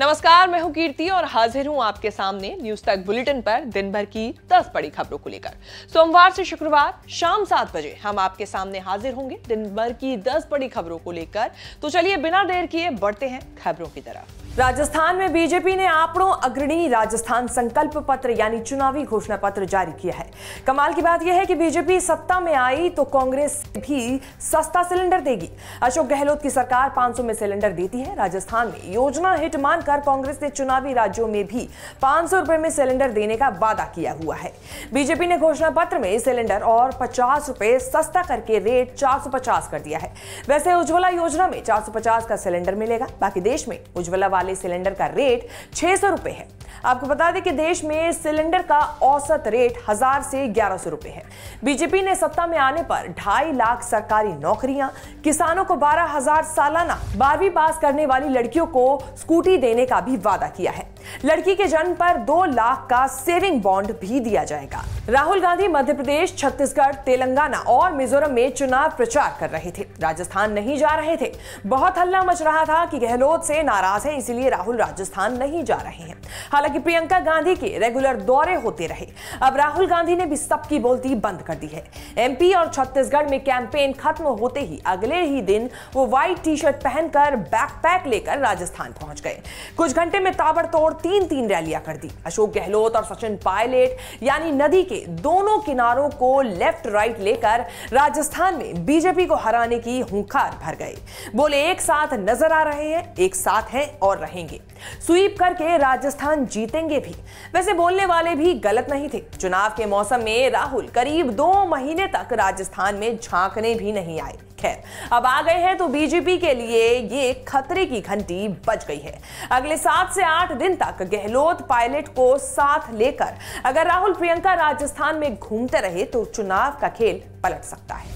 नमस्कार, मैं हूं कीर्ति और हाजिर हूं आपके सामने न्यूज तक बुलेटिन पर दिन भर की 10 बड़ी खबरों को लेकर। सोमवार से शुक्रवार शाम 7 बजे हम आपके सामने हाजिर होंगे दिन भर की 10 बड़ी खबरों को लेकर। तो चलिए बिना देर किए बढ़ते हैं खबरों की तरफ। राजस्थान में बीजेपी ने आपड़ों अग्रणी राजस्थान संकल्प पत्र यानी चुनावी घोषणा पत्र जारी किया है। कमाल की बात यह है कि बीजेपी सत्ता में आई तो कांग्रेस भी सस्ता सिलेंडर देगी। अशोक गहलोत की सरकार 500 में सिलेंडर देती है। राजस्थान में योजना हिट मानकर कांग्रेस ने चुनावी राज्यों में भी 500 रुपए में सिलेंडर देने का वादा किया हुआ है। बीजेपी ने घोषणा पत्र में सिलेंडर और 50 रुपए सस्ता करके रेट 450 कर दिया है। वैसे उज्ज्वला योजना में 450 का सिलेंडर मिलेगा। बाकी देश में उज्ज्वला सिलेंडर का रेट 600 रुपए है। आपको बता दें कि देश में सिलेंडर का औसत रेट 1000 से 1100 रुपए है। बीजेपी ने सत्ता में आने पर 2.5 लाख सरकारी नौकरियां, किसानों को 12,000 सालाना, 12वीं पास करने वाली लड़कियों को स्कूटी देने का भी वादा किया है। लड़की के जन्म पर 2 लाख का सेविंग बॉन्ड भी दिया जाएगा। राहुल गांधी मध्य प्रदेश, छत्तीसगढ़, तेलंगाना और मिजोरम में चुनाव प्रचार कर रहे थे। राजस्थान नहीं जा रहे थे। बहुत हल्ला मच रहा था कि गहलोत से नाराज है, इसलिए राहुल राजस्थान नहीं जा रहे हैं। हालांकि प्रियंका गांधी के रेगुलर दौरे होते रहे। अब राहुल गांधी ने भी सबकी बोलती बंद कर दी है। एमपी और छत्तीसगढ़ में कैंपेन खत्म होते ही अगले ही दिन वो व्हाइट टी शर्ट पहनकर बैकपैक लेकर राजस्थान पहुंच गए। कुछ घंटे में ताबड़तोड़ 3 रैलियां कर दी। अशोक गहलोत और सचिन पायलट यानी नदी के दोनों किनारों को लेफ्ट राइट लेकर राजस्थान में बीजेपी को हराने की हुंकार भर गए। बोले एक साथ नजर आ रहे हैं, एक साथ हैं और रहेंगे। स्वीप करके राजस्थान जीतेंगे भी। वैसे बोलने वाले भी गलत नहीं थे। चुनाव के मौसम में राहुल करीब 2 महीने तक राजस्थान में झांकने भी नहीं आए। खैर, अब आ गए हैं तो बीजेपी के लिए ये खतरे की घंटी बज गई है। अगले 7 से 8 दिन तक गहलोत पायलट को साथ लेकर अगर राहुल प्रियंका राजस्थान में घूमते रहे तो चुनाव का खेल पलट सकता है।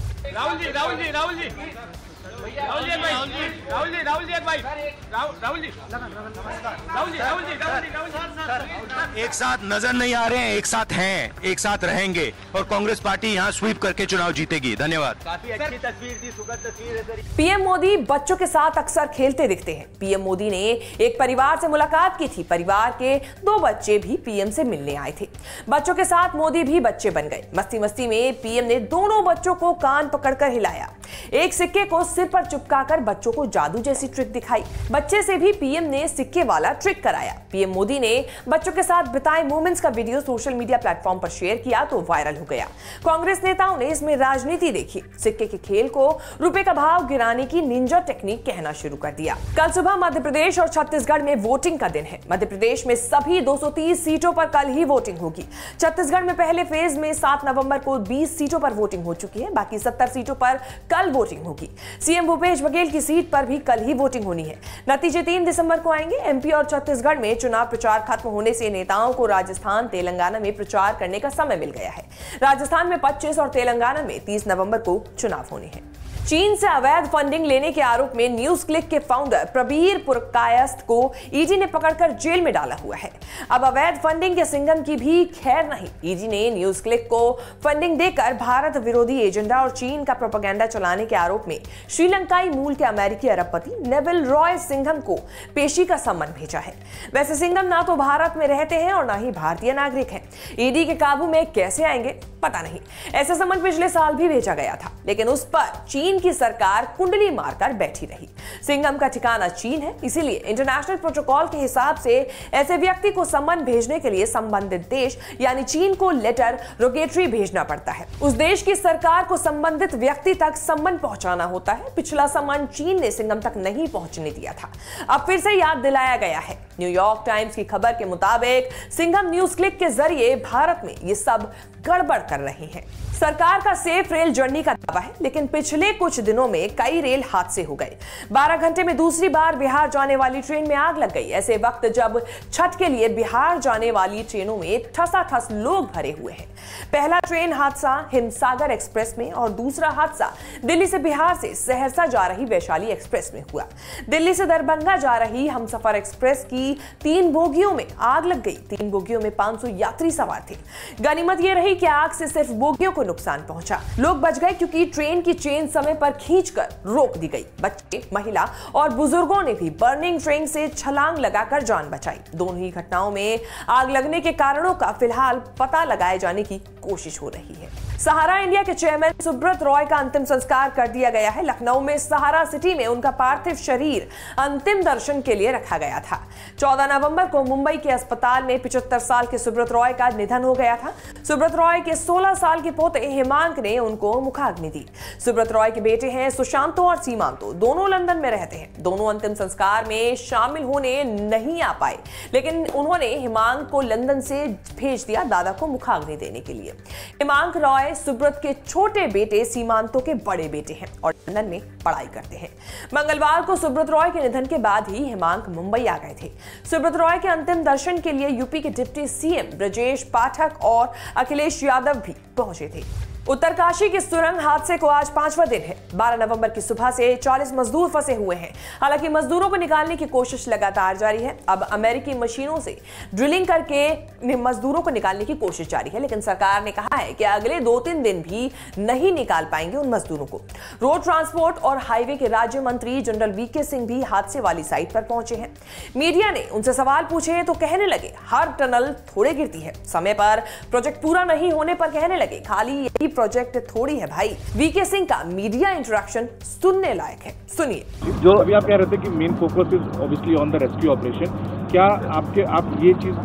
एक साथ नजर नहीं आ रहे हैं, एक साथ हैं, एक साथ रहेंगे और कांग्रेस पार्टी यहां स्वीप करके चुनाव जीतेगी। धन्यवाद। काफी अच्छी तस्वीर थी, सुखद तस्वीर है। पीएम मोदी बच्चों के साथ अक्सर खेलते दिखते हैं। पीएम मोदी ने एक परिवार से मुलाकात की थी। परिवार के 2 बच्चे भी पीएम से मिलने आए थे। बच्चों के साथ मोदी भी बच्चे बन गए। मस्ती मस्ती में पीएम ने दोनों बच्चों को कान पकड़कर हिलाया। एक सिक्के को सिर पर चिपकाकर बच्चों को जादू जैसी ट्रिक दिखाई। बच्चे से भी पीएम ने सिक्के वाला ट्रिक कराया। पीएम मोदी ने बच्चों के साथ बिताए मोमेंट्स का वीडियो सोशल मीडिया प्लेटफॉर्म पर शेयर किया तो वायरल हो गया। कांग्रेस नेताओं ने इसमें राजनीति देखी। सिक्के के खेल को रुपए का भाव गिराने की निंजा टेक्निक कहना शुरू कर दिया। कल सुबह मध्य प्रदेश और छत्तीसगढ़ में वोटिंग का दिन है। मध्य प्रदेश में सभी 230 सीटों पर कल ही वोटिंग होगी। छत्तीसगढ़ में पहले फेज में 7 नवंबर को 20 सीटों पर वोटिंग हो चुकी है। बाकी 70 सीटों पर कल वोटिंग होगी। सीएम भूपेश बघेल की सीट पर भी कल ही वोटिंग होनी है। नतीजे 3 दिसंबर को आएंगे। एमपी और छत्तीसगढ़ में चुनाव प्रचार खत्म होने से नेताओं को राजस्थान, तेलंगाना में प्रचार करने का समय मिल गया है। राजस्थान में 25 और तेलंगाना में 30 नवंबर को चुनाव होने हैं। चीन से अवैध फंडिंग लेने के आरोप में न्यूज क्लिक के फाउंडर प्रबीर पुरकायस्थ को ईडी ने पकड़कर जेल में डाला हुआ है। अब अवैध फंडिंग के सिंघम की भी खैर नहीं। ईडी ने न्यूज क्लिक को फंडिंग देकर भारत विरोधी एजेंडा और चीन का प्रोपेगेंडा चलाने के आरोप में श्रीलंकाई मूल के अमेरिकी अरबपति नेविल रॉय सिंघम को पेशी का सम्मन भेजा है। वैसे सिंघम ना तो भारत में रहते हैं और ना ही भारतीय नागरिक हैं। ईडी के काबू में कैसे आएंगे पता नहीं। ऐसा सम्मन पिछले साल भी भेजा गया था, लेकिन उस पर चीन की सरकार कुंडली मारकर बैठी रही। सिंघम का ठिकाना चीन है, इसीलिए इंटरनेशनल प्रोटोकॉल के हिसाब से ऐसे व्यक्ति को सम्मन भेजने के लिए संबंधित देश यानी चीन को लेटर रोगेटरी भेजना पड़ता है। उस देश की सरकार को संबंधित व्यक्ति तक सम्मन पहुंचाना होता है। पिछला सम्मन चीन ने सिंघम तक नहीं पहुंचने दिया था। अब फिर से याद दिलाया गया है। न्यूयॉर्क टाइम्स की खबर के मुताबिक सिंघम न्यूज क्लिक के जरिए भारत में ये सब गड़बड़ कर रहे हैं। सरकार का सेफ रेल जर्नी का दावा है, लेकिन पिछले कुछ दिनों में कई रेल हादसे हो गए। 12 घंटे में दूसरी बार बिहार जाने वाली ट्रेन में आग लग गई। ऐसे वक्त जब छठ के लिए बिहार जाने वाली ट्रेनों में ठसाठस लोग भरे हुए हैं। पहला ट्रेन हादसा हिमसागर एक्सप्रेस में और दूसरा हादसा दिल्ली से बिहार से सहरसा जा रही वैशाली एक्सप्रेस में हुआ। दिल्ली से दरभंगा जा रही हमसफर एक्सप्रेस की 3 बोगियों में आग लग गई। 3 बोगियों में 500 यात्री सवार थे। गनीमत यह रही कि आग से सिर्फ बोगियों को नुकसान पहुंचा। लोग बच गए क्योंकि ट्रेन की चेन समय पर खींचकर रोक दी गई। बच्चे, महिला और बुजुर्गों ने भी बर्निंग ट्रेन से छलांग लगाकर जान बचाई। दोनों ही घटनाओं में आग लगने के कारणों का फिलहाल पता लगाए जाने की कोशिश हो रही है। सहारा इंडिया के चेयरमैन सुब्रत रॉय का अंतिम संस्कार कर दिया गया है। लखनऊ में सहारा सिटी में उनका पार्थिव शरीर अंतिम दर्शन के लिए रखा गया था। 14 नवंबर को मुंबई के अस्पताल में 75 साल के सुब्रत रॉय का निधन हो गया था। सुब्रत रॉय के 16 साल के पोते हेमांक ने उनको मुखाग्नि दी। सुब्रत रॉय के बेटे हैं सुशांतो और सीमांतो, दोनों लंदन में रहते हैं। दोनों अंतिम संस्कार में शामिल होने नहीं आ पाए, लेकिन उन्होंने हेमांक को लंदन से भेज दिया दादा को मुखाग्नि देने के लिए। हेमांक रॉय सुब्रत के छोटे बेटे सीमांतो के बड़े बेटे हैं और लंदन में पढ़ाई करते हैं। मंगलवार को सुब्रत रॉय के निधन के बाद ही हेमांक मुंबई आ गए थे। सुब्रत रॉय के अंतिम दर्शन के लिए यूपी के डिप्टी सीएम ब्रजेश पाठक और अखिलेश यादव भी पहुंचे थे। उत्तरकाशी के सुरंग हादसे को आज 5वां दिन है। 12 नवंबर की सुबह से 40 मजदूर फंसे हुए हैं। हालांकि मजदूरों को निकालने की कोशिश लगातार जारी है। अब अमेरिकी मशीनों से ड्रिलिंग करके मजदूरों को निकालने की कोशिश जारी है, लेकिन सरकार ने कहा है कि अगले 2-3 दिन भी नहीं निकाल पाएंगे उन मजदूरों को। रोड ट्रांसपोर्ट और हाईवे के राज्य मंत्री जनरल वीके सिंह भी हादसे वाली साइट पर पहुंचे हैं। मीडिया ने उनसे सवाल पूछे तो कहने लगे, हर टनल थोड़े गिरती है। समय पर प्रोजेक्ट पूरा नहीं होने पर कहने लगे, खाली यही प्रोजेक्ट थोड़ी है भाई। वीके सिंह का मीडिया इंटरेक्शन सुनने लायक है, सुनिए। जो अभी आप कह रहे थे कि main focus is obviously on the rescue operation, क्या आप ये चीज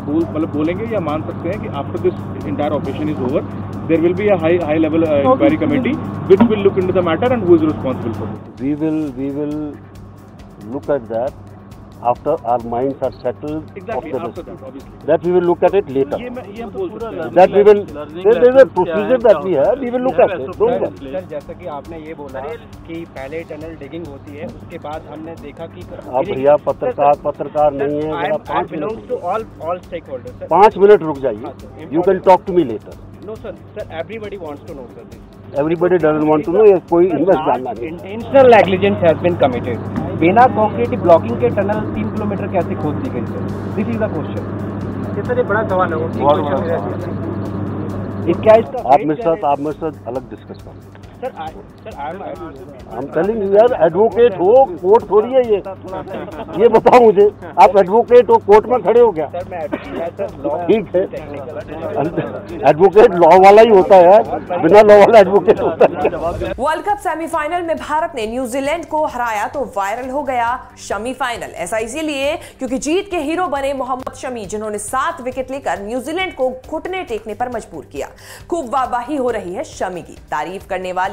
बोलेंगे या मान सकते हैं कि after this entire operation is over there will be a high level inquiry committee which will look into the matter and who is responsible for it? We will look at that after our minds are settled. Exactly, of the after rescue. that, obviously. That we will look at it later. ये हम बोल सकते हैं। That we will. There is a procedure that we have. We will look at it. Don't worry. Sir, जैसा कि आपने ये बोला कि पहले टनल डिगिंग होती है, उसके बाद हमने देखा कि आप भैया पत्रकार नहीं है। जरा 5 minute to all stakeholders. 5 minute रुक जाइए। You can talk to me later. No sir, everybody wants to know sir. Everybody doesn't want to know. ये कोई इन्वेस्ट जानना नहीं। Intentional negligence has been committed. बिना कंक्रीट ब्लॉकिंग के tunnel 3 kilometre कैसे खोद दी गई sir? This is the question. Sir, ये बड़ा सवाल है। आप मेरे साथ अलग डिस्कस करें। I'm telling you यार, एडवोकेट हो, कोर्ट थोड़ी है ये बताओ मुझे, आप एडवोकेट हो, कोर्ट में खड़े हो क्या? ठीक है, एडवोकेट लॉ वाला ही होता है, बिना लॉ वाला एडवोकेट होता है। वर्ल्ड कप सेमीफाइनल में भारत ने न्यूजीलैंड को हराया तो वायरल हो गया शमी फाइनल। ऐसा इसीलिए क्योंकि जीत के हीरो बने मोहम्मद शमी, जिन्होंने 7 विकेट लेकर न्यूजीलैंड को घुटने टेकने पर मजबूर किया। खूब वाहवाही हो रही है शमी की, तारीफ करने वाले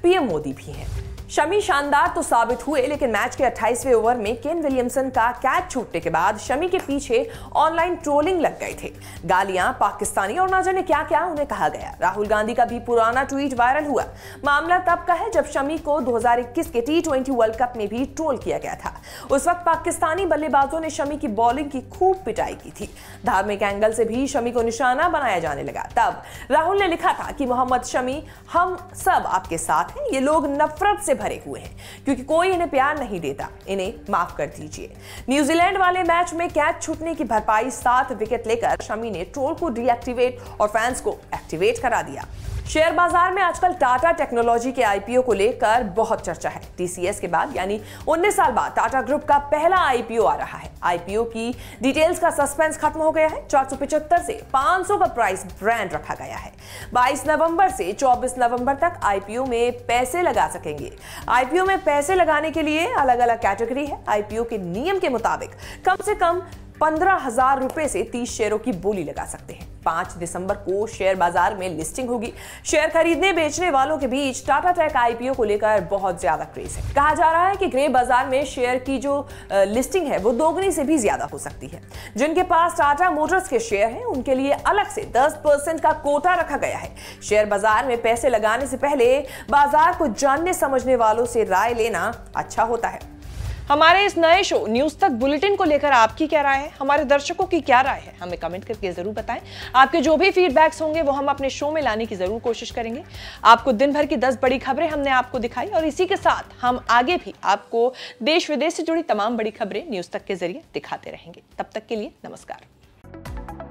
पीएम मोदी भी हैं। शमी शानदार तो साबित हुए, लेकिन मैच के 28वें ओवर में केन विलियमसन का कैच छूटने के बाद शमी के पीछे ऑनलाइन ट्रोलिंग लग गए थे। गालियां, पाकिस्तानी और ना जाने क्या क्या उन्हें कहा गया। राहुल गांधी का भी पुराना ट्वीट वायरल हुआ। मामला तब का है जब शमी को 2021 के T20 वर्ल्ड कप में भी ट्रोल किया गया था। उस वक्त पाकिस्तानी बल्लेबाजों ने शमी की बॉलिंग की खूब पिटाई की थी। धार्मिक एंगल से भी शमी को निशाना बनाया जाने लगा। तब राहुल ने लिखा था कि मोहम्मद शमी, हम सब आपके साथ हैं। ये लोग नफरत से भरे हुए हैं क्योंकि कोई इन्हें प्यार नहीं देता, इन्हें माफ कर दीजिए। न्यूजीलैंड वाले मैच में कैच छूटने की भरपाई 7 विकेट लेकर शमी ने ट्रोल को डीएक्टिवेट और फैंस को एक्टिवेट करा दिया। शेयर बाजार में आजकल टाटा टेक्नोलॉजी के आईपीओ को लेकर बहुत चर्चा है। टीसीएस के बाद यानी 19 साल बाद टाटा ग्रुप का पहला आईपीओ आ रहा है। आईपीओ की डिटेल्स का सस्पेंस खत्म हो गया है। 475 से 500 का प्राइस ब्रांड रखा गया है। 22 नवंबर से 24 नवंबर तक आईपीओ में पैसे लगा सकेंगे। आईपीओ में पैसे लगाने के लिए अलग अलग कैटेगरी है। आईपीओ के नियम के मुताबिक कम से कम 15,000 रुपए से 30 शेयरों की बोली लगा सकते हैं। 5 दिसंबर को शेयर बाजार में लिस्टिंग होगी। शेयर खरीदने बेचने वालों के बीच टाटा टेक आईपीओ को लेकर बहुत ज्यादा क्रेज है। कहा जा रहा है कि ग्रे बाजार में शेयर की जो लिस्टिंग है वो दोगुनी से भी ज्यादा हो सकती है। जिनके पास टाटा मोटर्स के शेयर हैं उनके लिए अलग से 10% का कोटा रखा गया है। शेयर बाजार में पैसे लगाने से पहले बाजार को जानने समझने वालों से राय लेना अच्छा होता है। हमारे इस नए शो न्यूज तक बुलेटिन को लेकर आपकी क्या राय है, हमारे दर्शकों की क्या राय है, हमें कमेंट करके जरूर बताएं। आपके जो भी फीडबैक्स होंगे वो हम अपने शो में लाने की जरूर कोशिश करेंगे। आपको दिन भर की 10 बड़ी खबरें हमने आपको दिखाई और इसी के साथ हम आगे भी आपको देश विदेश से जुड़ी तमाम बड़ी खबरें न्यूज तक के जरिए दिखाते रहेंगे। तब तक के लिए नमस्कार।